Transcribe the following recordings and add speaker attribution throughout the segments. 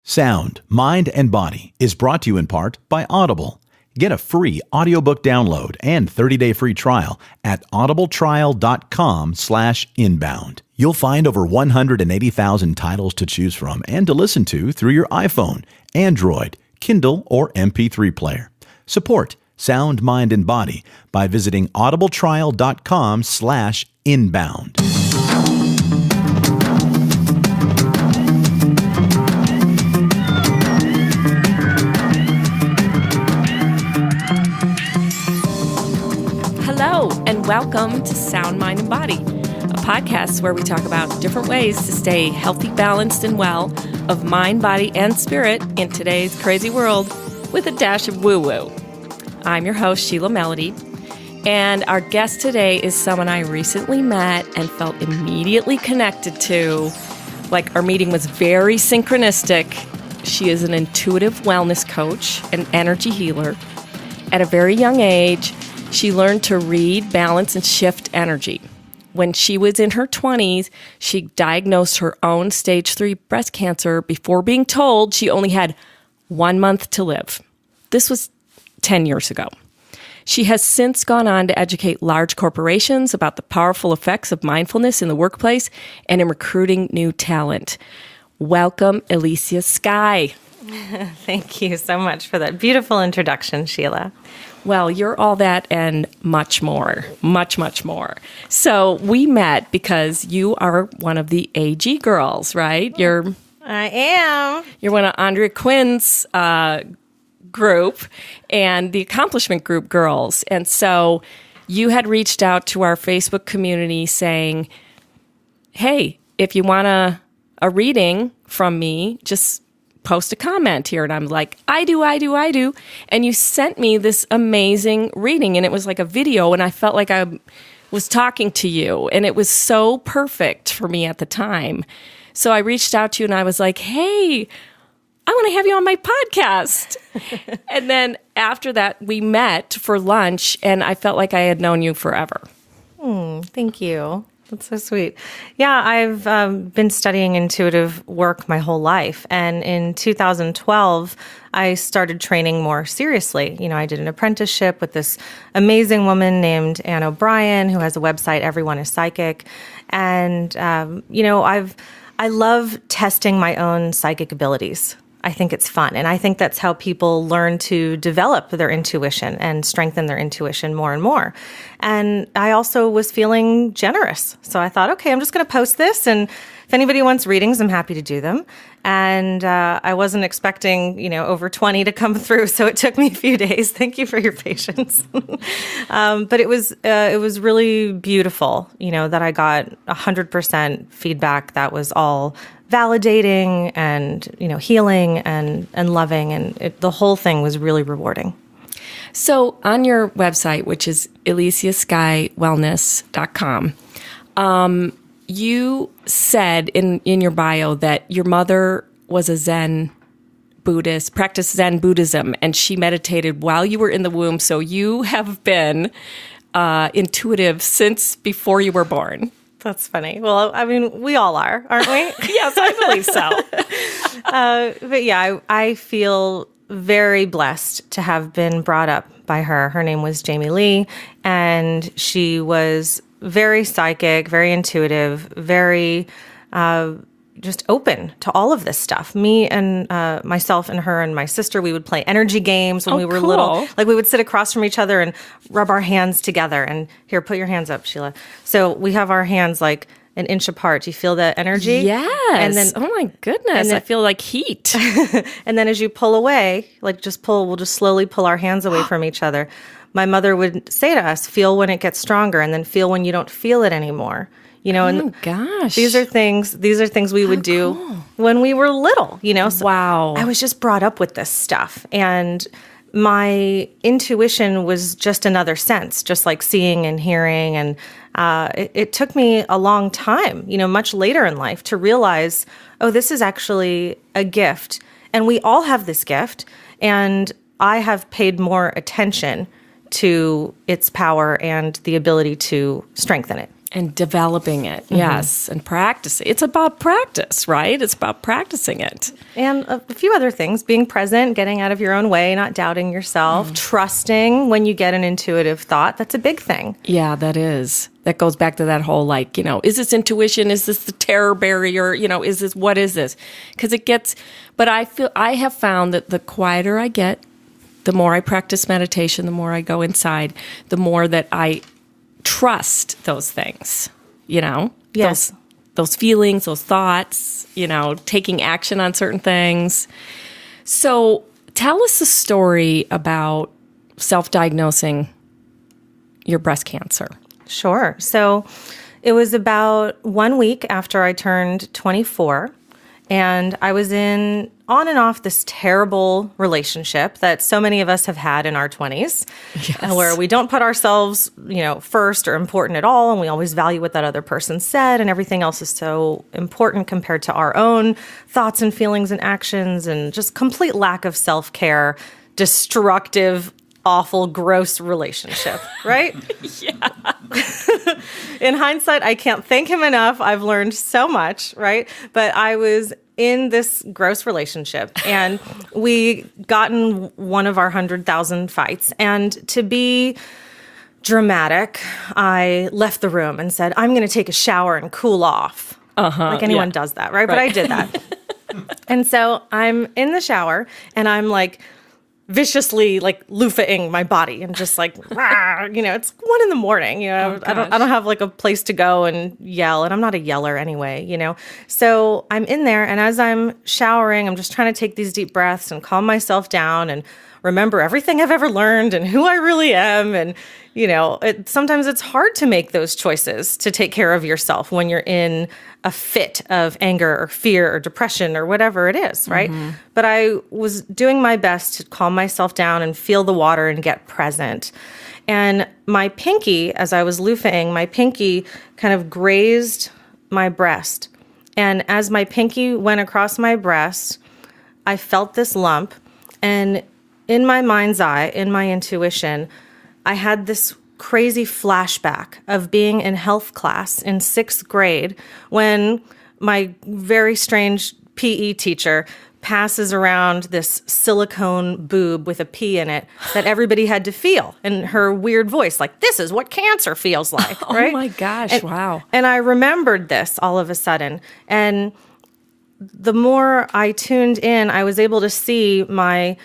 Speaker 1: Sound, Mind, and Body is brought to you in part by Audible. Get a free audiobook download and 30-day free trial at audibletrial.com/inbound. You'll find over 180,000 titles to choose from and to listen to through your iPhone, Android, Kindle, or MP3 player. Support Sound, Mind, and Body by visiting audibletrial.com/inbound.
Speaker 2: Hello, and welcome to Sound, Mind, and Body, a podcast where we talk about different ways to stay healthy, balanced, and well of mind, body, and spirit in today's crazy world with a dash of woo-woo. I'm your host, Sheila Melody, and our guest today is someone I recently met and felt immediately connected to. Like, our meeting was very synchronistic. She is an intuitive wellness coach, an energy healer. At a very young age, she learned to read, balance, and shift energy. When she was in her 20s, she diagnosed her own stage 3 breast cancer before being told she only had 1 month to live. This was 10 years ago. She has since gone on to educate large corporations about the powerful effects of mindfulness in the workplace and in recruiting new talent. Welcome, Elysia Skye.
Speaker 3: Thank you so much for that beautiful introduction, Sheila.
Speaker 2: Well, you're all that and much more, much, much more. So we met because you are one of the AG girls, right?
Speaker 3: I am.
Speaker 2: You're one of Andrea Quinn's group and the Accomplishment Group girls. And so you had reached out to our Facebook community saying, hey, if you want a reading from me, just post a comment here. And I'm like, I do. And you sent me this amazing reading, and it was like a video, and I felt like I was talking to you, and it was so perfect for me at the time. So I reached out to you and I was like, hey, I want to have you on my podcast. And then after that, we met for lunch, and I felt like I had known you forever.
Speaker 3: Thank you. That's so sweet. Yeah, I've been studying intuitive work my whole life. And in 2012, I started training more seriously. You know, I did an apprenticeship with this amazing woman named Ann O'Brien, who has a website, Everyone is Psychic. And, I love testing my own psychic abilities. I think it's fun. And I think that's how people learn to develop their intuition and strengthen their intuition more and more. And I also was feeling generous. So I thought, okay, I'm just going to post this. And if anybody wants readings, I'm happy to do them. And I wasn't expecting, over 20 to come through. So it took me a few days. Thank you for your patience. But it was really beautiful, that I got 100% feedback that was all validating and, healing and loving. And the whole thing was really rewarding.
Speaker 2: So on your website, which is ElysiaSkyeWellness.com, you said in your bio that your mother was a Zen Buddhist, practiced Zen Buddhism, and she meditated while you were in the womb. So you have been intuitive since before you were born.
Speaker 3: That's funny. Well, I mean, we all are, aren't we?
Speaker 2: Yes, I believe so.
Speaker 3: But yeah, I feel very blessed to have been brought up by her. Her name was Jamie Lee, and she was very psychic, very intuitive, very just open to all of this stuff. Me and myself and her and my sister, we would play energy games when we were little. Like, we would sit across from each other and rub our hands together. And here, put your hands up, Sheila. So we have our hands like an inch apart. Do you feel that energy?
Speaker 2: Yes. And then, oh my goodness, I feel like heat.
Speaker 3: And then as you pull away, like just pull, we'll just slowly pull our hands away from each other. My mother would say to us, feel when it gets stronger, and then feel when you don't feel it anymore.
Speaker 2: Oh gosh.
Speaker 3: These are things we would do when we were little, So
Speaker 2: wow.
Speaker 3: I was just brought up with this stuff, and my intuition was just another sense, just like seeing and hearing. And it took me a long time, much later in life, to realize, oh, this is actually a gift. And we all have this gift. And I have paid more attention to its power and the ability to strengthen it.
Speaker 2: And developing it, yes, and practicing. It's about practice, right? It's about practicing it.
Speaker 3: And a few other things, being present, getting out of your own way, not doubting yourself, trusting when you get an intuitive thought. That's a big thing.
Speaker 2: Yeah, that is. That goes back to that whole, like, is this intuition? Is this the terror barrier? What is this? Because it gets, but I have found that the quieter I get, the more I practice meditation, the more I go inside, the more that I trust those things,
Speaker 3: Yes.
Speaker 2: those feelings, those thoughts, taking action on certain things. So tell us a story about self-diagnosing your breast cancer.
Speaker 3: Sure. So it was about 1 week after I turned 24, and I was on and off this terrible relationship that so many of us have had in our 20s, where we don't put ourselves, first or important at all, and we always value what that other person said, and everything else is so important compared to our own thoughts and feelings and actions, and just complete lack of self-care, destructive, awful, gross relationship, right?
Speaker 2: Yeah.
Speaker 3: In hindsight, I can't thank him enough. I've learned so much, right? But I was in this gross relationship, and we got in one of our 100,000 fights. And to be dramatic, I left the room and said, I'm going to take a shower and cool off. Like anyone does that, right? But I did that. And so I'm in the shower, and I'm like, viciously like loofahing my body and just like, rah, it's 1 a.m. I don't have like a place to go and yell, and I'm not a yeller anyway, So I'm in there, and as I'm showering, I'm just trying to take these deep breaths and calm myself down and remember everything I've ever learned and who I really am. And, sometimes it's hard to make those choices to take care of yourself when you're in a fit of anger or fear or depression or whatever it is, right? But I was doing my best to calm myself down and feel the water and get present. And my pinky, as I was loofahing, my pinky kind of grazed my breast. And as my pinky went across my breast, I felt this lump. And in my mind's eye, in my intuition, I had this crazy flashback of being in health class in 6th grade when my very strange PE teacher passes around this silicone boob with a pea in it that everybody had to feel in her weird voice, like, this is what cancer feels like, right?
Speaker 2: Oh my gosh, wow.
Speaker 3: And I remembered this all of a sudden. And the more I tuned in, I was able to see my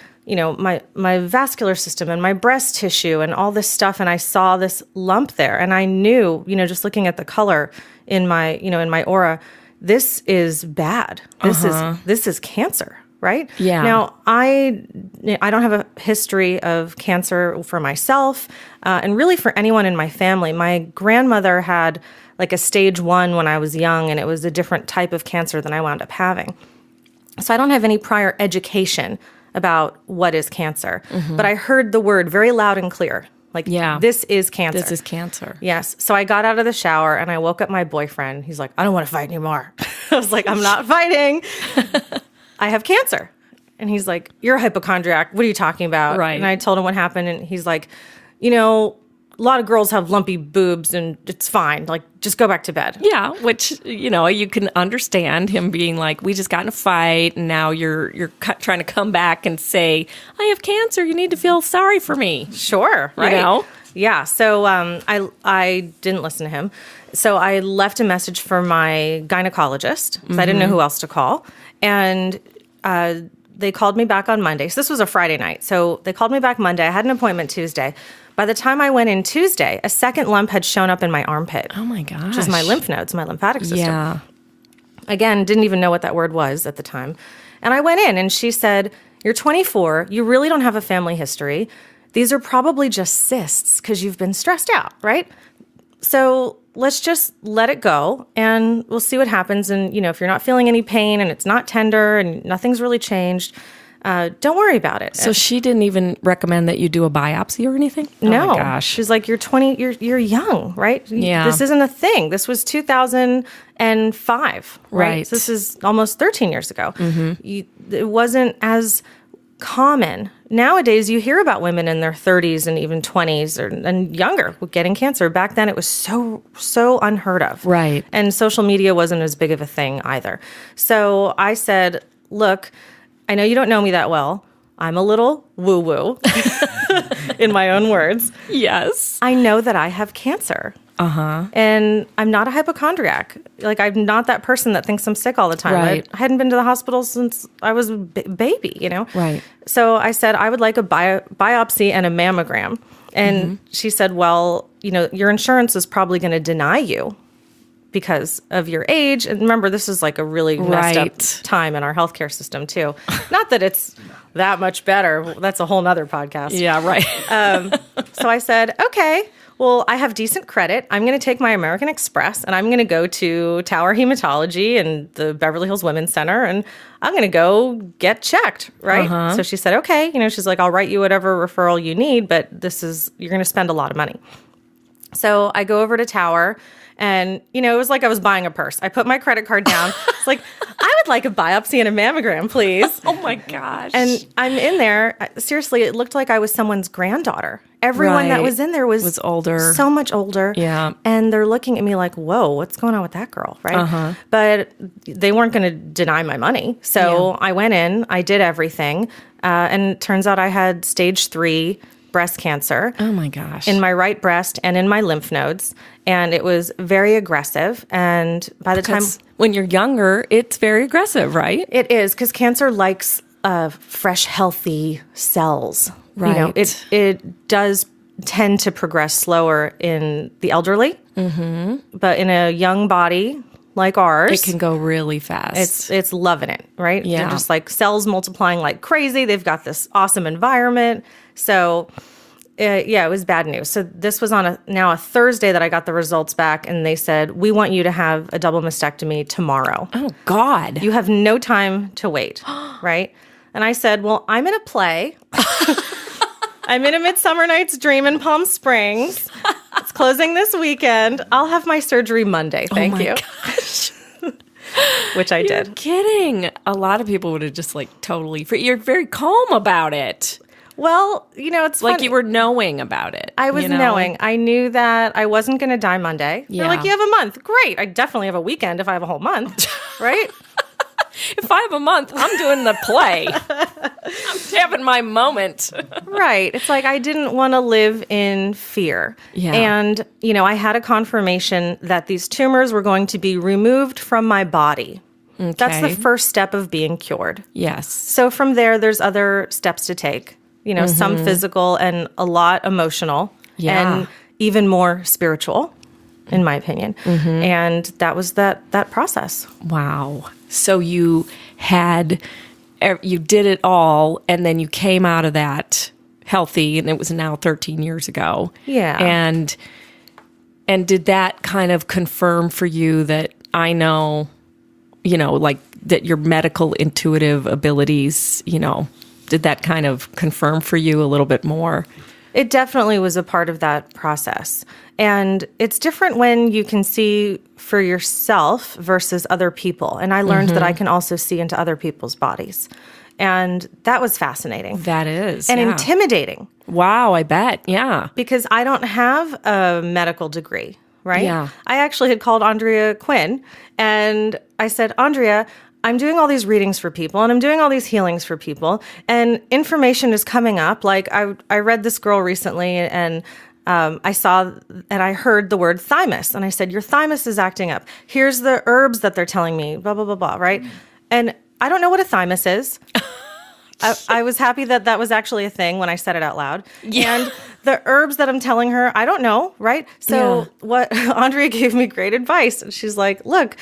Speaker 3: vascular system and my breast tissue and all this stuff. And I saw this lump there, and I knew, just looking at the color in my aura, this is bad. This is cancer, right?
Speaker 2: Yeah.
Speaker 3: Now, I don't have a history of cancer for myself, and really for anyone in my family. My grandmother had like a stage 1 when I was young, and it was a different type of cancer than I wound up having. So I don't have any prior education about what is cancer, but I heard the word very loud and clear. Like, this is cancer.
Speaker 2: This is cancer.
Speaker 3: Yes. So I got out of the shower and I woke up my boyfriend. He's like, I don't want to fight anymore. I was like, I'm not fighting. I have cancer. And he's like, you're a hypochondriac. What are you talking about?
Speaker 2: Right.
Speaker 3: And I told him what happened. And he's like, a lot of girls have lumpy boobs and it's fine. Like, just go back to bed.
Speaker 2: Yeah, which, you can understand him being like, we just got in a fight and now you're trying to come back and say, I have cancer. You need to feel sorry for me.
Speaker 3: Sure. Right. Yeah. So I didn't listen to him. So I left a message for my gynecologist because I didn't know who else to call. And they called me back on Monday. So this was a Friday night. So they called me back Monday. I had an appointment Tuesday. By the time I went in Tuesday, a second lump had shown up in my armpit.
Speaker 2: Oh my gosh.
Speaker 3: Which is my lymph nodes, my lymphatic system.
Speaker 2: Yeah.
Speaker 3: Again, didn't even know what that word was at the time. And I went in and she said, you're 24. You really don't have a family history. These are probably just cysts because you've been stressed out, right? So let's just let it go and we'll see what happens. And, if you're not feeling any pain and it's not tender and nothing's really changed, don't worry about it.
Speaker 2: So she didn't even recommend that you do a biopsy or anything?
Speaker 3: No.
Speaker 2: Oh my gosh.
Speaker 3: She's like, you're 20, you're young, right?
Speaker 2: Yeah.
Speaker 3: This isn't a thing. This was 2005, right?
Speaker 2: Right.
Speaker 3: So this is almost 13 years ago. It wasn't as common. Nowadays, you hear about women in their 30s and even 20s and younger getting cancer. Back then, it was so unheard of.
Speaker 2: Right.
Speaker 3: And social media wasn't as big of a thing either. So I said, look, I know you don't know me that well. I'm a little woo-woo, in my own words.
Speaker 2: Yes.
Speaker 3: I know that I have cancer. And I'm not a hypochondriac. Like, I'm not that person that thinks I'm sick all the time.
Speaker 2: Right.
Speaker 3: I hadn't been to the hospital since I was a baby, you know?
Speaker 2: Right.
Speaker 3: So I said, I would like a biopsy and a mammogram. And she said, well, you know, your insurance is probably going to deny you because of your age. And remember, this is like a really messed up time in our healthcare system, too. Not that it's that much better. That's a whole nother podcast.
Speaker 2: Yeah, right.
Speaker 3: So I said, okay, well, I have decent credit. I'm going to take my American Express and I'm going to go to Tower Hematology and the Beverly Hills Women's Center and I'm going to go get checked, right? So she said, okay, you know, she's like, I'll write you whatever referral you need, but you're going to spend a lot of money. So I go over to Tower and, you know, it was like I was buying a purse. I put my credit card down. It's like, I would like a biopsy and a mammogram, please.
Speaker 2: Oh my gosh.
Speaker 3: And I'm in there. Seriously, it looked like I was someone's granddaughter. Everyone that was in there was
Speaker 2: older.
Speaker 3: So much older.
Speaker 2: Yeah.
Speaker 3: And they're looking at me like, whoa, what's going on with that girl, right? But they weren't going to deny my money. So I went in, I did everything. And it turns out I had stage 3 breast cancer.
Speaker 2: Oh my gosh.
Speaker 3: In my right breast and in my lymph nodes. And it was very aggressive. And by the time...
Speaker 2: when you're younger, it's very aggressive, right?
Speaker 3: It is, because cancer likes fresh, healthy cells.
Speaker 2: Right.
Speaker 3: You know, it does tend to progress slower in the elderly. But in a young body like ours...
Speaker 2: it can go really fast.
Speaker 3: It's loving it, right?
Speaker 2: Yeah.
Speaker 3: They're just like cells multiplying like crazy. They've got this awesome environment. So... it was bad news. So this was on a Thursday that I got the results back, and they said, we want you to have a double mastectomy tomorrow.
Speaker 2: Oh, God.
Speaker 3: You have no time to wait, right? And I said, well, I'm in a play. I'm in A Midsummer Night's Dream in Palm Springs. It's closing this weekend. I'll have my surgery Monday. Thank you.
Speaker 2: Gosh.
Speaker 3: Which I
Speaker 2: You're
Speaker 3: did.
Speaker 2: Kidding. A lot of people would have just like totally... you're very calm about it.
Speaker 3: Well, you know, it's
Speaker 2: Like
Speaker 3: funny.
Speaker 2: you were knowing about it.
Speaker 3: I was knowing. I knew that I wasn't going to die Monday.
Speaker 2: Yeah.
Speaker 3: They're like, you have a month. Great. I definitely have a weekend if I have a whole month, right?
Speaker 2: If I have a month, I'm doing the play. I'm having my moment.
Speaker 3: Right. It's like I didn't want to live in fear.
Speaker 2: Yeah.
Speaker 3: And, you know, I had a confirmation that these tumors were going to be removed from my body.
Speaker 2: Okay.
Speaker 3: That's the first step of being cured.
Speaker 2: Yes.
Speaker 3: So from there, there's other steps to take. You know, some physical and a lot emotional.
Speaker 2: Yeah.
Speaker 3: And even more spiritual, in my opinion. And that was that process.
Speaker 2: Wow. So you did it all, and then you came out of that healthy, and it was now 13 years ago.
Speaker 3: Yeah.
Speaker 2: And did that kind of confirm for you that I know, you know, like that your medical intuitive abilities, you know, did that kind of confirm for you a little bit more?
Speaker 3: It definitely was a part of that process. And it's different when you can see for yourself versus other people. And I learned that I can also see into other people's bodies. And that was fascinating.
Speaker 2: That is.
Speaker 3: And intimidating.
Speaker 2: Wow, I bet. Yeah.
Speaker 3: Because I don't have a medical degree, right?
Speaker 2: Yeah.
Speaker 3: I actually had called Andrea Quinn and I said, Andrea, I'm doing all these readings for people and I'm doing all these healings for people and information is coming up. Like I read this girl recently and I saw and I heard the word thymus and I said, your thymus is acting up. Here's the herbs that they're telling me, blah, blah, blah, blah, right? And I don't know what a thymus is. I was happy that was actually a thing when I said it out loud. Yeah. And the herbs that I'm telling her, I don't know, right? So what Andrea gave me great advice. She's like, look,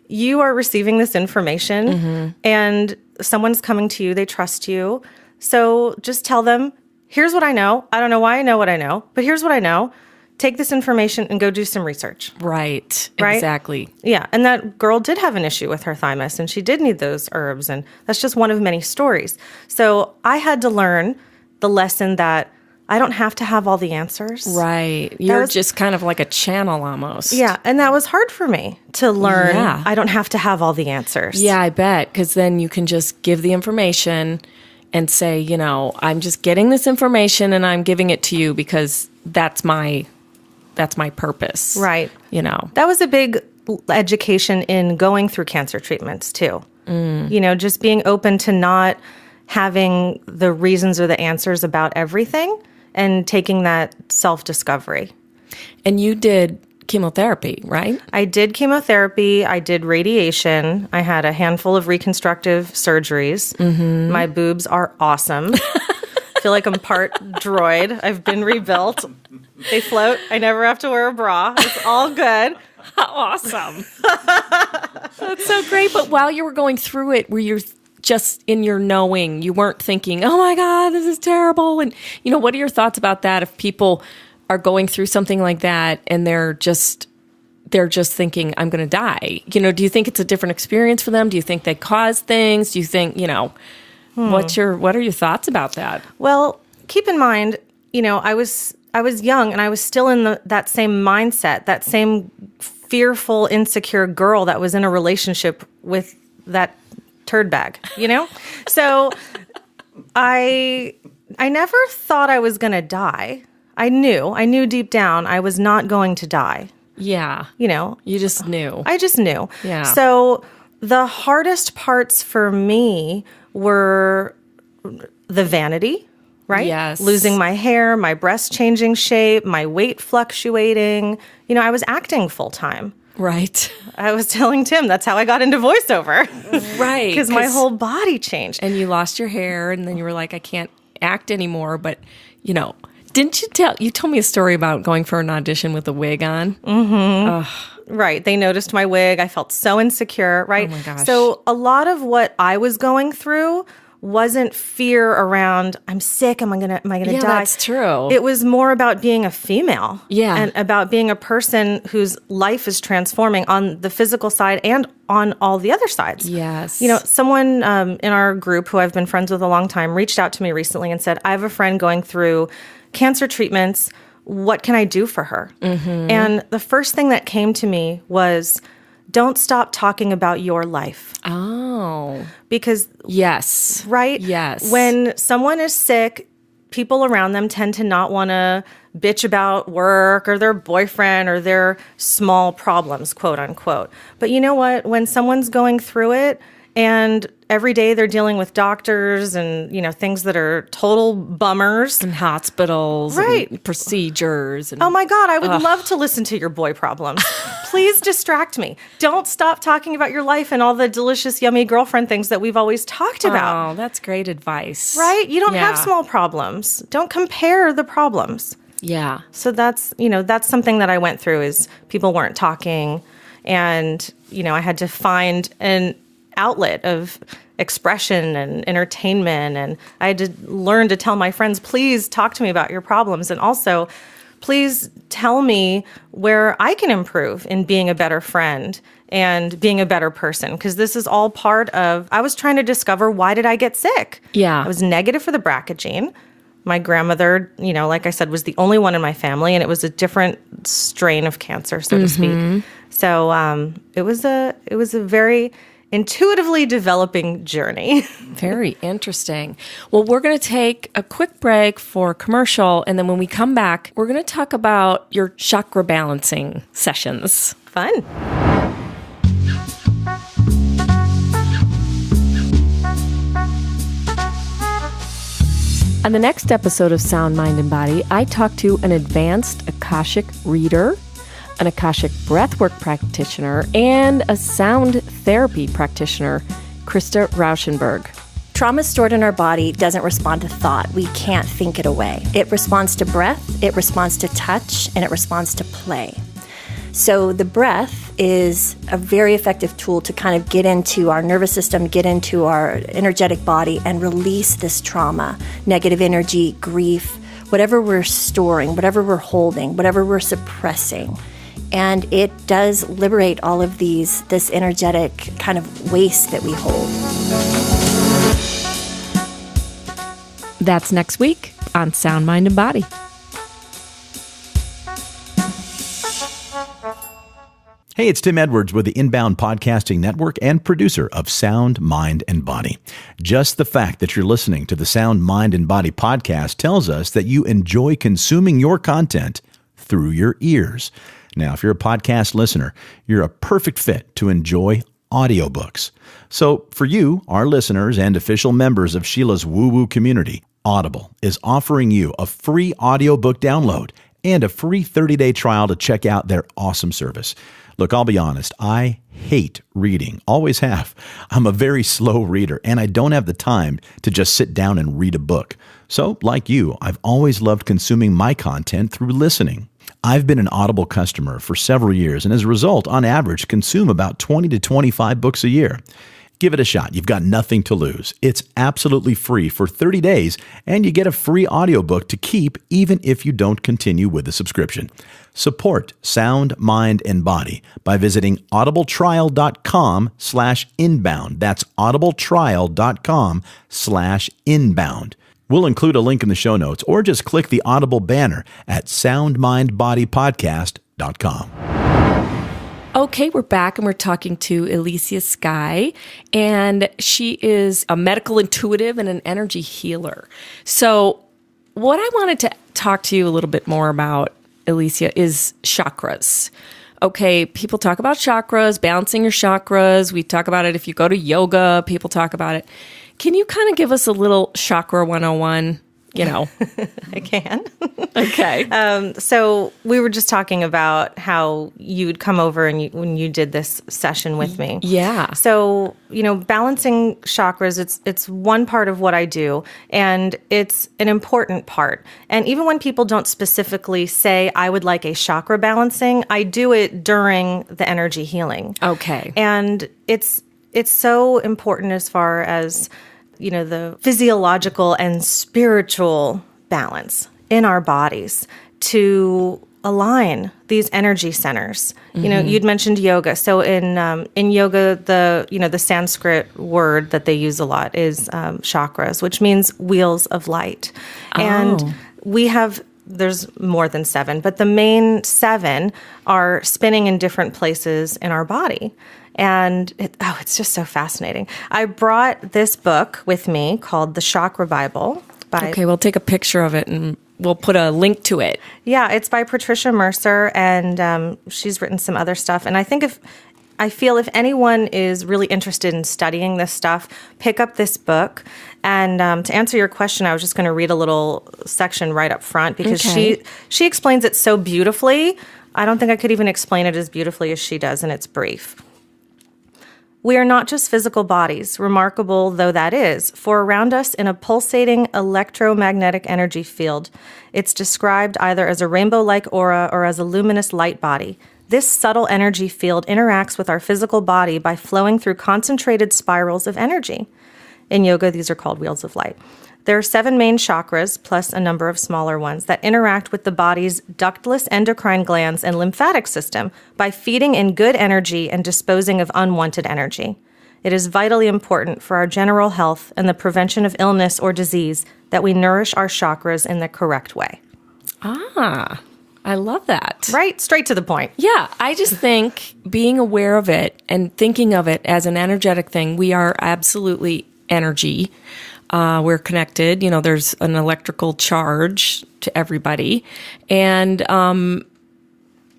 Speaker 3: you are receiving this information and someone's coming to you. They trust you. So just tell them, here's what I know. I don't know why I know what I know, but here's what I know. Take this information and go do some research.
Speaker 2: Right.
Speaker 3: Right?
Speaker 2: Exactly.
Speaker 3: Yeah. And that girl did have an issue with her thymus and she did need those herbs. And that's just one of many stories. So I had to learn the lesson that I don't have to have all the answers.
Speaker 2: Right. You're just kind of like a channel almost.
Speaker 3: Yeah. And that was hard for me to learn.
Speaker 2: Yeah.
Speaker 3: I don't have to have all the answers.
Speaker 2: Yeah, I bet. Because then you can just give the information and say, I'm just getting this information and I'm giving it to you because that's my purpose.
Speaker 3: Right.
Speaker 2: That
Speaker 3: was a big education in going through cancer treatments too. Just being open to not having the reasons or the answers about everything and taking that self-discovery.
Speaker 2: And you did chemotherapy, right?
Speaker 3: I did chemotherapy. I did radiation. I had a handful of reconstructive surgeries. Mm-hmm. My boobs are awesome. I feel like I'm part droid. I've been rebuilt. They float. I never have to wear a bra. It's all good.
Speaker 2: Awesome. That's so great. But while you were going through it, were you just in your knowing? You weren't thinking, oh my God, this is terrible. And, what are your thoughts about that if people are going through something like that and they're just thinking, I'm going to die? Do you think it's a different experience for them? Do you think they cause things? Do you think, what are your thoughts about that?
Speaker 3: Well, keep in mind, I was young and I was still in that same mindset, that same fearful, insecure girl that was in a relationship with that turd bag, So I never thought I was going to die. I knew deep down I was not going to die.
Speaker 2: Yeah. You just knew.
Speaker 3: I just knew.
Speaker 2: Yeah.
Speaker 3: So the hardest parts for me were the vanity, right?
Speaker 2: Yes.
Speaker 3: Losing my hair, my breasts changing shape, my weight fluctuating. I was acting full time.
Speaker 2: Right.
Speaker 3: I was telling Tim that's how I got into voiceover.
Speaker 2: Right.
Speaker 3: Because my whole body changed.
Speaker 2: And you lost your hair and then you were like, I can't act anymore. But, didn't you told me a story about going for an audition with a wig on?
Speaker 3: Mm-hmm. Right. They noticed my wig. I felt so insecure, right?
Speaker 2: Oh my gosh.
Speaker 3: So a lot of what I was going through wasn't fear around, I'm sick, am I gonna die?
Speaker 2: Yeah, that's true.
Speaker 3: It was more about being a female.
Speaker 2: Yeah.
Speaker 3: And about being a person whose life is transforming on the physical side and on all the other sides.
Speaker 2: Yes.
Speaker 3: Someone in our group who I've been friends with a long time reached out to me recently and said, I have a friend going through cancer treatments. What can I do for her? Mm-hmm. And the first thing that came to me was, don't stop talking about your life.
Speaker 2: Oh.
Speaker 3: Because...
Speaker 2: Yes.
Speaker 3: Right?
Speaker 2: Yes.
Speaker 3: When someone is sick, people around them tend to not want to bitch about work or their boyfriend or their small problems, quote unquote. But you know what? When someone's going through it and every day they're dealing with doctors and, things that are total bummers.
Speaker 2: And hospitals.
Speaker 3: Right.
Speaker 2: And procedures. And,
Speaker 3: oh my God, I would love to listen to your boy problems. Please distract me. Don't stop talking about your life and all the delicious, yummy girlfriend things that we've always talked about.
Speaker 2: Oh, that's great advice.
Speaker 3: Right? You don't have small problems. Don't compare the problems.
Speaker 2: Yeah.
Speaker 3: So that's something that I went through is people weren't talking and, I had to find an outlet of expression and entertainment. And I had to learn to tell my friends, please talk to me about your problems. And also, please tell me where I can improve in being a better friend and being a better person. Because this is all part of, I was trying to discover, why did I get sick?
Speaker 2: Yeah.
Speaker 3: I was negative for the BRCA gene. My grandmother, like I said, was the only one in my family, and it was a different strain of cancer, so to speak. So it was a very intuitively developing journey.
Speaker 2: Very interesting. Well, we're going to take a quick break for a commercial, and then when we come back, we're going to talk about your chakra balancing sessions.
Speaker 3: Fun.
Speaker 2: On the next episode of Sound, Mind, and Body, I talk to an advanced Akashic reader, an Akashic breathwork practitioner, and a sound therapy practitioner, Krista Rauschenberg.
Speaker 4: Trauma stored in our body doesn't respond to thought. We can't think it away. It responds to breath, it responds to touch, and it responds to play. So the breath is a very effective tool to kind of get into our nervous system, get into our energetic body, and release this trauma, negative energy, grief, whatever we're storing, whatever we're holding, whatever we're suppressing. And it does liberate all of this energetic kind of waste that we hold.
Speaker 2: That's next week on Sound, Mind, and Body.
Speaker 1: Hey, it's Tim Edwards with the Inbound Podcasting Network and producer of Sound, Mind, and Body. Just the fact that you're listening to the Sound, Mind, and Body podcast tells us that you enjoy consuming your content through your ears. Now, if you're a podcast listener, you're a perfect fit to enjoy audiobooks. So for you, our listeners and official members of Sheila's woo-woo community, Audible is offering you a free audiobook download and a free 30-day trial to check out their awesome service. Look, I'll be honest, I hate reading, always have. I'm a very slow reader, and I don't have the time to just sit down and read a book. So, like you, I've always loved consuming my content through listening. I've been an Audible customer for several years, and as a result, on average, consume about 20 to 25 books a year. Give it a shot. You've got nothing to lose. It's absolutely free for 30 days, and you get a free audiobook to keep even if you don't continue with the subscription. Support Sound, Mind, and Body by visiting audibletrial.com/inbound. That's audibletrial.com/inbound. We'll include a link in the show notes, or just click the Audible banner at soundmindbodypodcast.com.
Speaker 2: Okay, we're back and we're talking to Elysia Skye, and she is a medical intuitive and an energy healer. So what I wanted to talk to you a little bit more about, Elysia, is chakras. Okay, people talk about chakras, balancing your chakras. We talk about it if you go to yoga, people talk about it. Can you kind of give us a little chakra 101? You know,
Speaker 3: I can.
Speaker 2: Okay.
Speaker 3: So we were just talking about how you would come over and when you did this session with me.
Speaker 2: Yeah.
Speaker 3: So, balancing chakras, it's one part of what I do, and it's an important part. And even when people don't specifically say, I would like a chakra balancing, I do it during the energy healing.
Speaker 2: Okay.
Speaker 3: And it's so important as far as the physiological and spiritual balance in our bodies to align these energy centers. Mm-hmm. You'd mentioned yoga. So in yoga, the Sanskrit word that they use a lot is chakras, which means wheels of light.
Speaker 2: Oh.
Speaker 3: And there's more than 7, but the main 7 are spinning in different places in our body. And it's just so fascinating. I brought this book with me called The Chakra Bible.
Speaker 2: Okay, we'll take a picture of it and we'll put a link to it.
Speaker 3: Yeah, it's by Patricia Mercer, and she's written some other stuff. And I feel if anyone is really interested in studying this stuff, pick up this book. And to answer your question, I was just going to read a little section right up front because she explains it so beautifully. I don't think I could even explain it as beautifully as she does, and it's brief. We are not just physical bodies, remarkable though that is, for around us in a pulsating electromagnetic energy field, it's described either as a rainbow-like aura or as a luminous light body. This subtle energy field interacts with our physical body by flowing through concentrated spirals of energy. In yoga, these are called wheels of light. There are 7 main chakras, plus a number of smaller ones, that interact with the body's ductless endocrine glands and lymphatic system by feeding in good energy and disposing of unwanted energy. It is vitally important for our general health and the prevention of illness or disease that we nourish our chakras in the correct way.
Speaker 2: Ah, I love that.
Speaker 3: Right? Straight to the point.
Speaker 2: Yeah, I just think being aware of it and thinking of it as an energetic thing, we are absolutely energy. We're connected. There's an electrical charge to everybody. And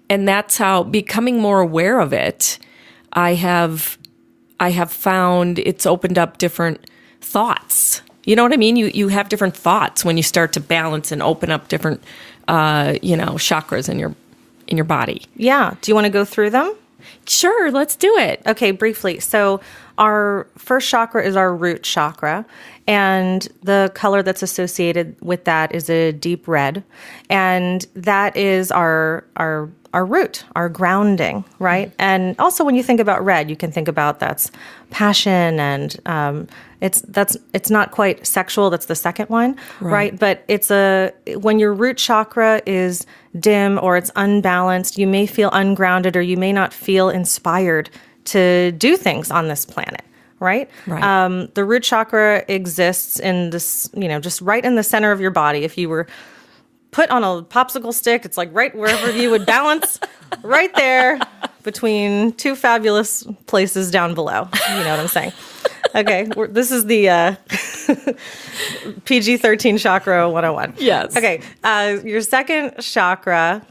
Speaker 2: that's how, becoming more aware of it, I have found it's opened up different thoughts. You know what I mean? You have different thoughts when you start to balance and open up different, chakras in your body.
Speaker 3: Yeah. Do you want to go through them?
Speaker 2: Sure, let's do it.
Speaker 3: Okay, briefly. So our first chakra is our root chakra, and the color that's associated with that is a deep red, and that is our root, our grounding, right? Mm-hmm. And also when you think about red, you can think about that's passion, and it's not quite sexual. That's the second one, right? But when your root chakra is dim or it's unbalanced, you may feel ungrounded or you may not feel inspired to do things on this planet, right? The root chakra exists in this, just right in the center of your body. If you were put on a popsicle stick, it's like right wherever you would balance, right there, between two fabulous places down below. You know what I'm saying? Okay, this is the PG-13 chakra 101.
Speaker 2: Yes.
Speaker 3: Okay, your second chakra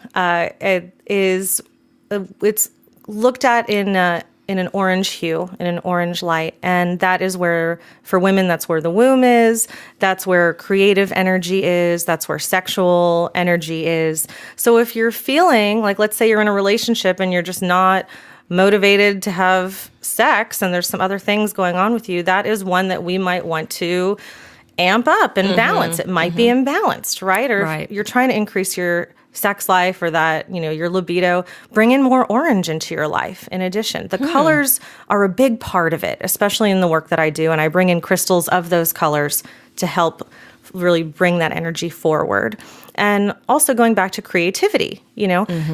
Speaker 3: it's looked at in an orange hue, in an orange light, and that is where, for women, that's where the womb is. That's where creative energy is. That's where sexual energy is. So if you're feeling like, let's say you're in a relationship and you're just not motivated to have sex and there's some other things going on with you, that is one that we might want to amp up and balance. It might be imbalanced, right? Or if you're trying to increase your sex life or that, your libido, bring in more orange into your life. In addition, the colors are a big part of it, especially in the work that I do. And I bring in crystals of those colors to help really bring that energy forward. And also going back to creativity,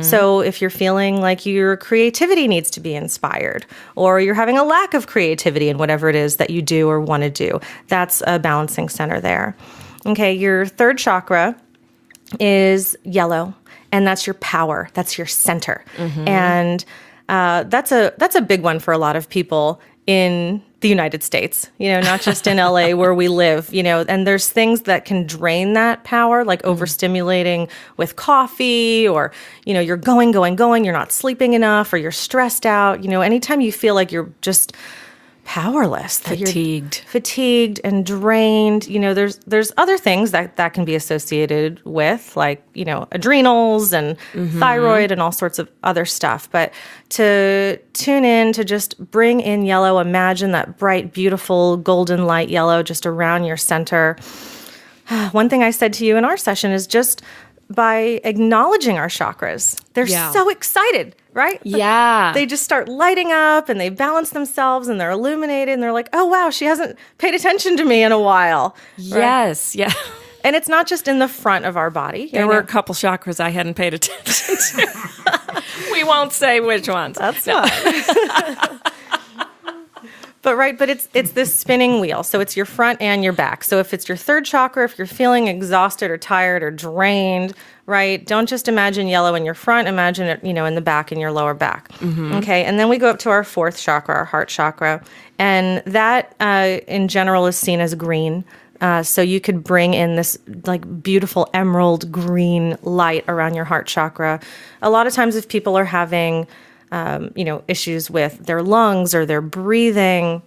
Speaker 3: So if you're feeling like your creativity needs to be inspired, or you're having a lack of creativity in whatever it is that you do or want to do, that's a balancing center there. Okay, your third chakra is yellow, and that's your power. That's your center. And that's a big one for a lot of people in the United States, not just in LA where we live, and there's things that can drain that power, like overstimulating with coffee, or, you're going, you're not sleeping enough, or you're stressed out. Anytime you feel like you're just powerless, that you're fatigued and drained, there's other things that can be associated with, like, adrenals and thyroid and all sorts of other stuff. But to tune in, to just bring in yellow, imagine that bright, beautiful golden light yellow just around your center. One thing I said to you in our session is just by acknowledging our chakras, they're so excited, right?
Speaker 2: Yeah.
Speaker 3: They just start lighting up and they balance themselves and they're illuminated and they're like, oh, wow, she hasn't paid attention to me in a while.
Speaker 2: Yes.
Speaker 3: Right? Yeah. And it's not just in the front of our body.
Speaker 2: There were a couple chakras I hadn't paid attention to. We won't say which ones.
Speaker 3: That's fine. But it's this spinning wheel. So it's your front and your back. So if it's your third chakra, if you're feeling exhausted or tired or drained, right, don't just imagine yellow in your front. Imagine it, in the back, in your lower back. Okay, and then we go up to our fourth chakra, our heart chakra. And that, in general, is seen as green. So you could bring in this like beautiful emerald green light around your heart chakra. A lot of times if people are having issues with their lungs or their breathing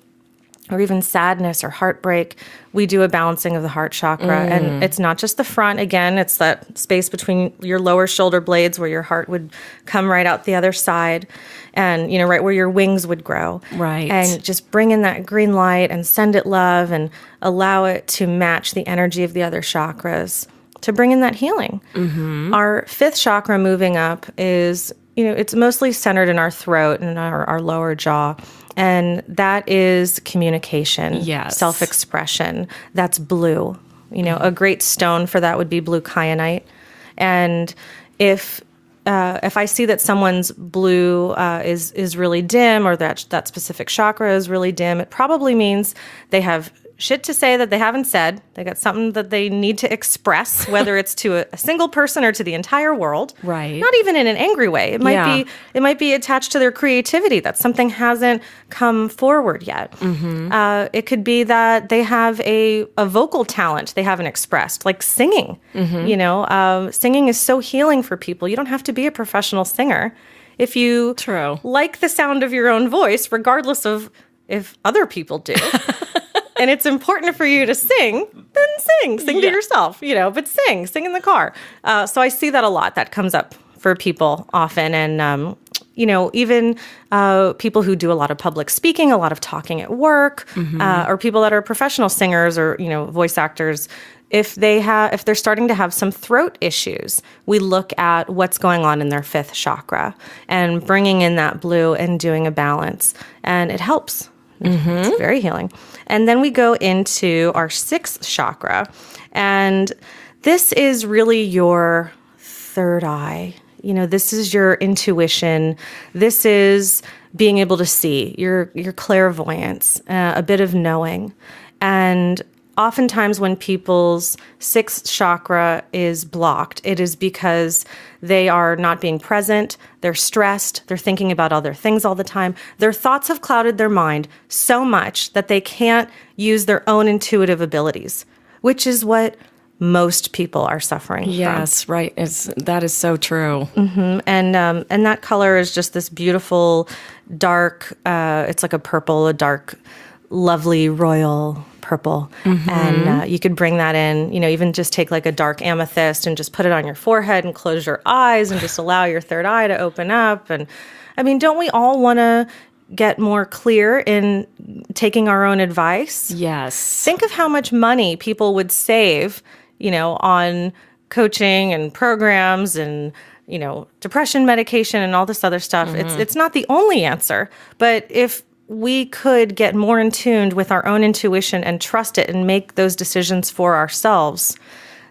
Speaker 3: or even sadness or heartbreak, we do a balancing of the heart chakra. And it's not just the front. Again, it's that space between your lower shoulder blades where your heart would come right out the other side and, right where your wings would grow.
Speaker 2: Right.
Speaker 3: And just bring in that green light and send it love and allow it to match the energy of the other chakras to bring in that healing. Our fifth chakra moving up is, it's mostly centered in our throat and our lower jaw. And that is communication, self-expression. That's blue. A great stone for that would be blue kyanite. And if I see that someone's blue is really dim, or that specific chakra is really dim, it probably means they have shit to say that they haven't said. They got something that they need to express, whether it's to a single person or to the entire world.
Speaker 2: Right.
Speaker 3: Not even in an angry way. It might be attached to their creativity, that something hasn't come forward yet. It could be that they have a vocal talent they haven't expressed, like singing. Singing is so healing for people. You don't have to be a professional singer. If you like the sound of your own voice, regardless of if other people do, and it's important for you to sing, then sing to yourself, but sing in the car. So I see that a lot. That comes up for people often. And, even people who do a lot of public speaking, a lot of talking at work, or people that are professional singers or, voice actors, if they're starting to have some throat issues, we look at what's going on in their fifth chakra and bringing in that blue and doing a balance. And it helps. It's very healing. And then we go into our sixth chakra. And this is really your third eye. This is your intuition. This is being able to see, your clairvoyance, a bit of knowing. And oftentimes when people's sixth chakra is blocked, it is because they are not being present, they're stressed, they're thinking about other things all the time. Their thoughts have clouded their mind so much that they can't use their own intuitive abilities, which is what most people are suffering from.
Speaker 2: Yes, right. That is so true.
Speaker 3: Mm-hmm. And that color is just this beautiful, dark, it's like a purple, a dark, lovely, royal purple. Mm-hmm. And you could bring that in, even just take like a dark amethyst and just put it on your forehead and close your eyes and just allow your third eye to open up. And I mean, don't we all want to get more clear in taking our own advice?
Speaker 2: Yes.
Speaker 3: Think of how much money people would save, on coaching and programs and, depression medication and all this other stuff. Mm-hmm. It's not the only answer, but if we could get more in tune with our own intuition and trust it and make those decisions for ourselves,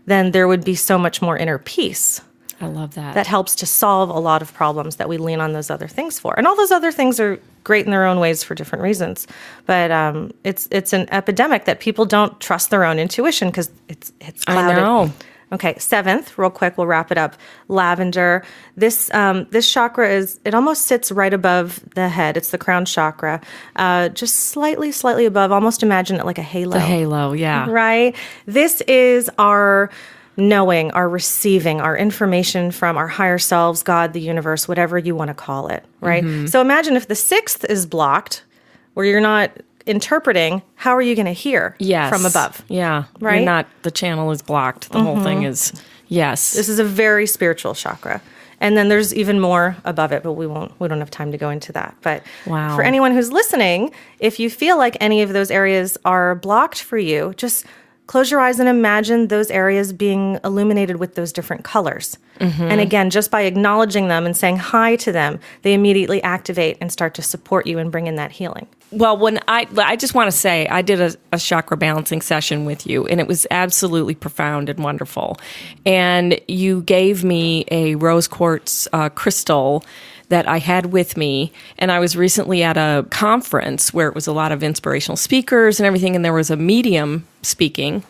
Speaker 3: then there would be so much more inner peace.
Speaker 2: I love that.
Speaker 3: That helps to solve a lot of problems that we lean on those other things for. And all those other things are great in their own ways for different reasons. But it's an epidemic that people don't trust their own intuition because it's clouded.
Speaker 2: I know.
Speaker 3: Okay, seventh, real quick, we'll wrap it up. Lavender. This chakra it almost sits right above the head. It's the crown chakra, just slightly above. Almost imagine it like a halo.
Speaker 2: The halo, yeah.
Speaker 3: Right? This is our knowing, our receiving, our information from our higher selves, God, the universe, whatever you want to call it, right? Mm-hmm. So imagine if the sixth is blocked, where you're not interpreting, how are you going to hear from above?
Speaker 2: Yeah.
Speaker 3: Right?
Speaker 2: The channel is blocked. The whole thing is, yes.
Speaker 3: This is a very spiritual chakra. And then there's even more above it, but we don't have time to go into that. But for anyone who's listening, if you feel like any of those areas are blocked for you, just close your eyes and imagine those areas being illuminated with those different colors. Mm-hmm. And again, just by acknowledging them and saying hi to them, they immediately activate and start to support you and bring in that healing.
Speaker 2: Well, when I just want to say, I did a chakra balancing session with you, and it was absolutely profound and wonderful. And you gave me a rose quartz crystal that I had with me, and I was recently at a conference where it was a lot of inspirational speakers and everything, and there was a medium speaking,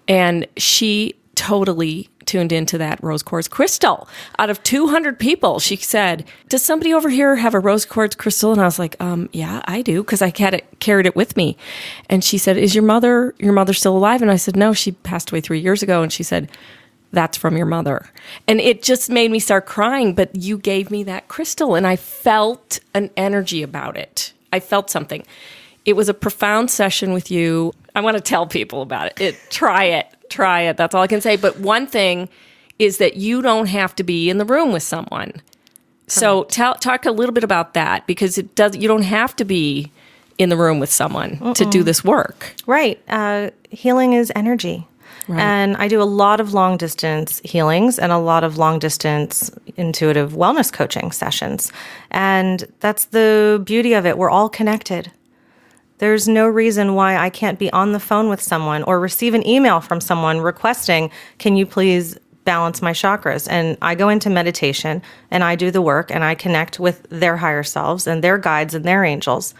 Speaker 2: and she totally tuned into that rose quartz crystal. Out of 200 people, she said, "Does somebody over here have a rose quartz crystal?" And I was like, yeah, I do, because I carried it with me. And she said, "Is your mother still alive?" And I said, "No, she passed away 3 years ago." And she said, "That's from your mother." And it just made me start crying, but you gave me that crystal, and I felt an energy about it. I felt something. It was a profound session with you. I want to tell people about it. Try it. That's all I can say. But one thing is that you don't have to be in the room with someone. Correct. So talk a little bit about that, because you don't have to be in the room with someone to do this work.
Speaker 3: Right. Healing is energy. Right. And I do a lot of long distance healings and a lot of long distance intuitive wellness coaching sessions. And that's the beauty of it. We're all connected. There's no reason why I can't be on the phone with someone or receive an email from someone requesting, "Can you please balance my chakras?" And I go into meditation and I do the work and I connect with their higher selves and their guides and their angels.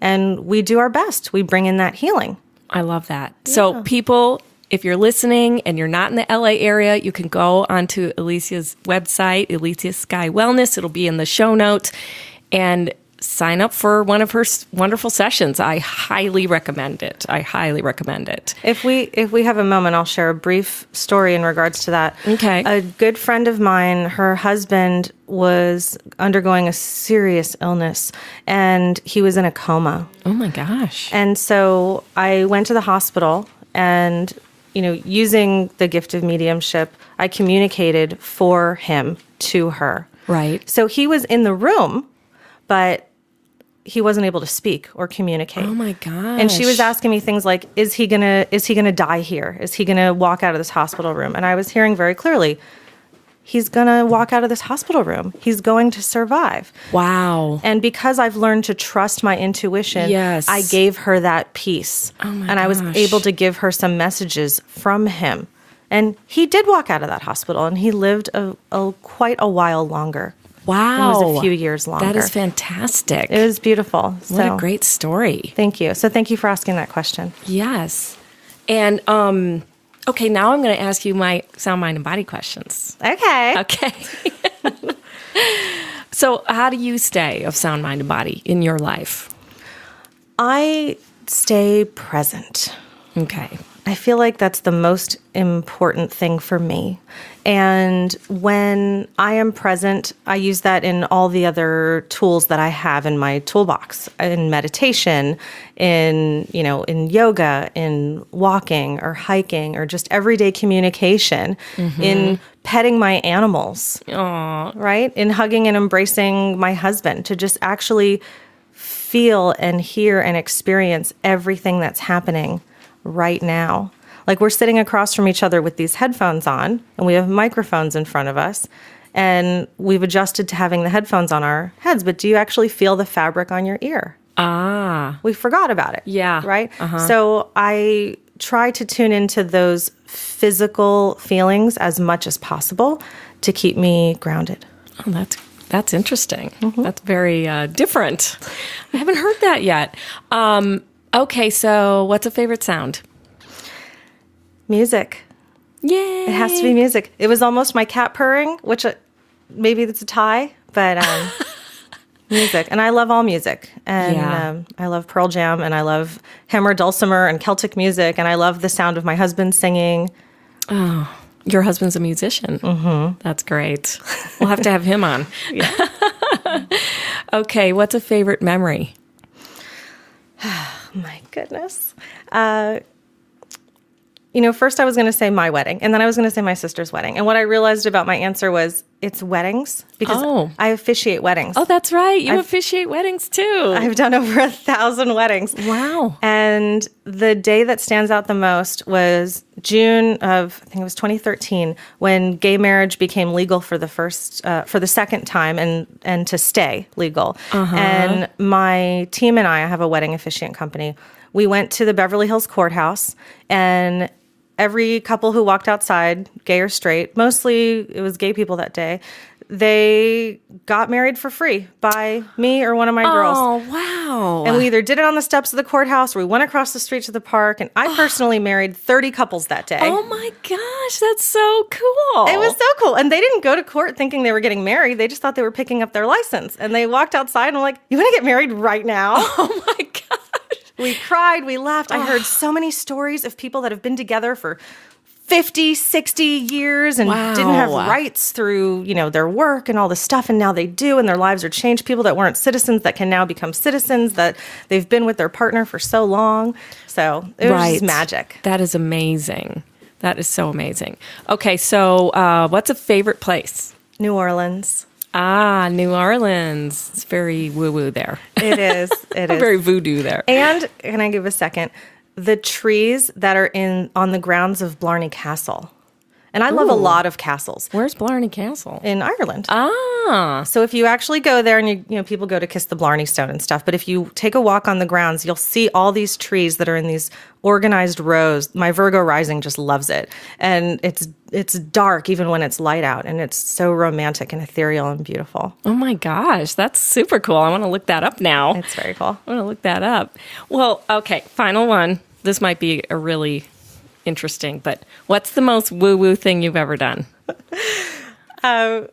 Speaker 3: And we do our best. We bring in that healing.
Speaker 2: I love that. Yeah. So people, if you're listening and you're not in the LA area, you can go onto Elysia's website, Elysia Skye Wellness. It'll be in the show notes. And sign up for one of her wonderful sessions. I highly recommend it. If we have a moment, I'll share a brief story in regards to that.
Speaker 3: Okay. A good friend of mine, her husband was undergoing a serious illness, and he was in a coma.
Speaker 2: Oh my gosh.
Speaker 3: And so I went to the hospital, and using the gift of mediumship, I communicated for him to her.
Speaker 2: Right.
Speaker 3: So he was in the room, but he wasn't able to speak or communicate.
Speaker 2: Oh my gosh.
Speaker 3: And she was asking me things like, is he gonna die here? Is he gonna walk out of this hospital room? And I was hearing very clearly, he's gonna walk out of this hospital room. He's going to survive.
Speaker 2: Wow.
Speaker 3: And because I've learned to trust my intuition,
Speaker 2: yes,
Speaker 3: I gave her that peace.
Speaker 2: Oh my
Speaker 3: and
Speaker 2: gosh.
Speaker 3: I was able to give her some messages from him. And he did walk out of that hospital, and he lived quite a while longer.
Speaker 2: Wow.
Speaker 3: It was a few years longer.
Speaker 2: That is fantastic.
Speaker 3: It was beautiful.
Speaker 2: What a great story.
Speaker 3: Thank you. So thank you for asking that question.
Speaker 2: Yes. And okay, now I'm going to ask you my sound, mind, and body questions.
Speaker 3: Okay.
Speaker 2: Okay. So how do you stay of sound, mind, and body in your life?
Speaker 3: I stay present.
Speaker 2: Okay.
Speaker 3: I feel like that's the most important thing for me. And when I am present, I use that in all the other tools that I have in my toolbox, in meditation, in yoga, in walking or hiking or just everyday communication, in petting my animals, right? In hugging and embracing my husband, to just actually feel and hear and experience everything that's happening right now. Like we're sitting across from each other with these headphones on, and we have microphones in front of us, and we've adjusted to having the headphones on our heads, but do you actually feel the fabric on your ear? We forgot about it.
Speaker 2: Yeah.
Speaker 3: Right? So I try to tune into those physical feelings as much as possible to keep me grounded.
Speaker 2: Oh, that's interesting. That's very different. I haven't heard that yet. Okay, so what's a favorite sound?
Speaker 3: Music.
Speaker 2: Yay!
Speaker 3: It has to be music. It was almost my cat purring, which maybe it's a tie, but music. And I love all music. And I love Pearl Jam, and I love Hammer, Dulcimer, and Celtic music, and I love the sound of my husband singing.
Speaker 2: Oh, your husband's a musician. That's great. We'll have to have him on. Okay, what's a favorite memory?
Speaker 3: My goodness. First I was going to say my wedding, and then I was going to say my sister's wedding. And what I realized about my answer was it's weddings, because I officiate weddings.
Speaker 2: Oh, that's right. You officiate weddings too.
Speaker 3: I've done over 1,000 weddings.
Speaker 2: Wow.
Speaker 3: And the day that stands out the most was June of, I think it was 2013, when gay marriage became legal for the second time and to stay legal. And my team and I have a wedding officiant company. We went to the Beverly Hills courthouse, and every couple who walked outside, gay or straight, mostly it was gay people that day, they got married for free by me or one of my girls.
Speaker 2: Oh, wow.
Speaker 3: And we either did it on the steps of the courthouse or we went across the street to the park. And I personally married 30 couples that day.
Speaker 2: Oh my gosh, that's so cool.
Speaker 3: It was so cool. And they didn't go to court thinking they were getting married. They just thought they were picking up their license. And they walked outside and were like, you want to get married right now?
Speaker 2: Oh my gosh.
Speaker 3: We cried, we laughed. I heard so many stories of people that have been together for 50, 60 years and didn't have rights through, their work and all this stuff. And now they do, and their lives are changed. People that weren't citizens that can now become citizens, that they've been with their partner for so long. So it was just magic.
Speaker 2: That is amazing. That is so amazing. Okay, so what's a favorite place?
Speaker 3: New Orleans.
Speaker 2: Ah, New Orleans. It's very woo-woo there.
Speaker 3: It is. It is.
Speaker 2: Very voodoo there.
Speaker 3: And, can I give a second? The trees that are on the grounds of Blarney Castle. And I love a lot of castles.
Speaker 2: Where's Blarney Castle?
Speaker 3: In Ireland.
Speaker 2: Ah.
Speaker 3: So if you actually go there, and people go to kiss the Blarney Stone and stuff, but if you take a walk on the grounds, you'll see all these trees that are in these organized rows. My Virgo rising just loves it. And it's dark even when it's light out, and it's so romantic and ethereal and beautiful.
Speaker 2: Oh my gosh, that's super cool. I want to look that up now.
Speaker 3: It's very cool.
Speaker 2: I want to look that up. Well, okay, final one. This might be a really interesting, but what's the most woo-woo thing you've ever done?
Speaker 3: I've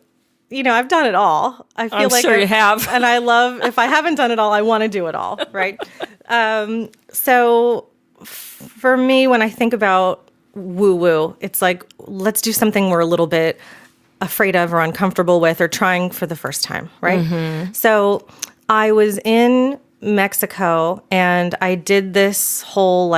Speaker 3: done it all. I feel like
Speaker 2: sure you have.
Speaker 3: And I love, if I haven't done it all, I want to do it all, right? So for me, when I think about woo-woo, it's like, let's do something we're a little bit afraid of or uncomfortable with or trying for the first time, right? So I was in Mexico, and I did this whole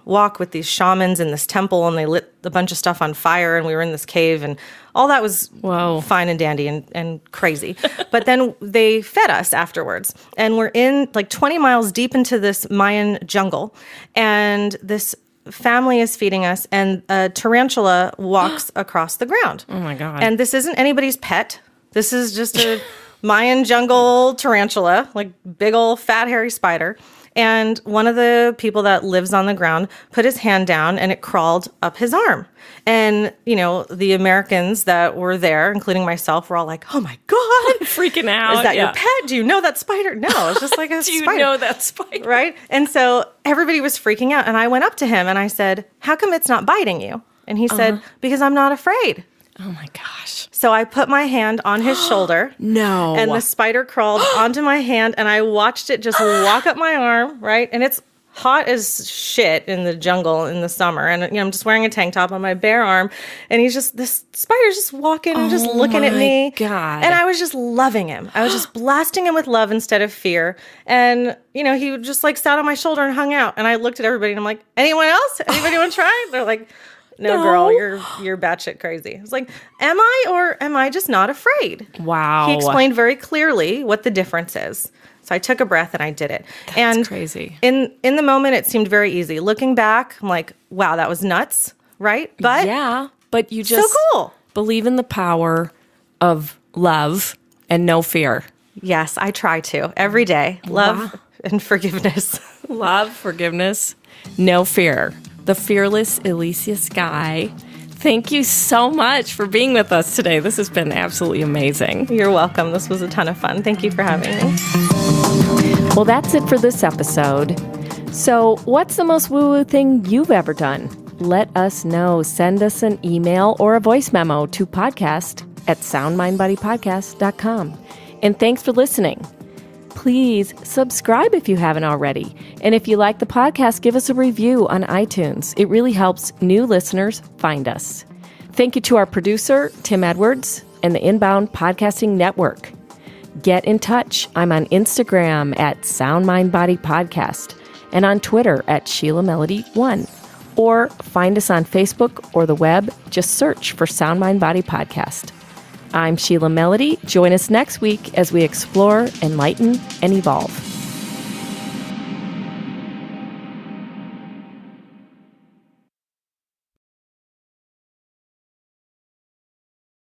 Speaker 3: walk with these shamans in this temple, and they lit a bunch of stuff on fire, and we were in this cave, and all that was fine and dandy and crazy. But then they fed us afterwards, and we're in 20 miles deep into this Mayan jungle, and this family is feeding us, and a tarantula walks across the ground.
Speaker 2: Oh my God.
Speaker 3: And this isn't anybody's pet. This is just a Mayan jungle tarantula, big old fat hairy spider. And one of the people that lives on the ground put his hand down and it crawled up his arm. And, the Americans that were there, including myself, were all like, oh my God.
Speaker 2: Freaking out.
Speaker 3: Is that your pet? Do you know that spider? No, it's just like a
Speaker 2: Do
Speaker 3: spider.
Speaker 2: you know that spider?
Speaker 3: Right? And so everybody was freaking out. And I went up to him and I said, how come it's not biting you? And he said, because I'm not afraid.
Speaker 2: Oh my gosh.
Speaker 3: So I put my hand on his shoulder.
Speaker 2: No.
Speaker 3: And the spider crawled onto my hand and I watched it just walk up my arm, right? And it's hot as shit in the jungle in the summer. And, I'm just wearing a tank top on my bare arm. And this spider's just walking and just looking at me.
Speaker 2: God.
Speaker 3: And I was just loving him. I was just blasting him with love instead of fear. And, he just like sat on my shoulder and hung out. And I looked at everybody and I'm like, anyone else? Anybody want to try? They're like, no, girl, you're batshit crazy. I was like, am I or am I just not afraid?
Speaker 2: Wow.
Speaker 3: He explained very clearly what the difference is. So I took a breath and I did it.
Speaker 2: That's crazy.
Speaker 3: In the moment, it seemed very easy. Looking back, I'm like, wow, that was nuts, right? But
Speaker 2: yeah, but you just
Speaker 3: so cool.
Speaker 2: Believe in the power of love and no fear.
Speaker 3: Yes, I try to every day. Love and forgiveness.
Speaker 2: Love, forgiveness, no fear. The fearless Elysia Skye. Thank you so much for being with us today. This has been absolutely amazing.
Speaker 3: You're welcome. This was a ton of fun. Thank you for having me.
Speaker 2: Well, that's it for this episode. So, what's the most woo-woo thing you've ever done? Let us know. Send us an email or a voice memo to podcast@soundmindbodypodcast.com. And thanks for listening. Please subscribe if you haven't already. And if you like the podcast, give us a review on iTunes. It really helps new listeners find us. Thank you to our producer, Tim Edwards, and the Inbound Podcasting Network. Get in touch. I'm on Instagram @SoundMindBodyPodcast and on Twitter @SheilaMelody1. Or find us on Facebook or the web. Just search for Sound Mind Body Podcast. I'm Sheila Melody. Join us next week as we explore, enlighten, and evolve.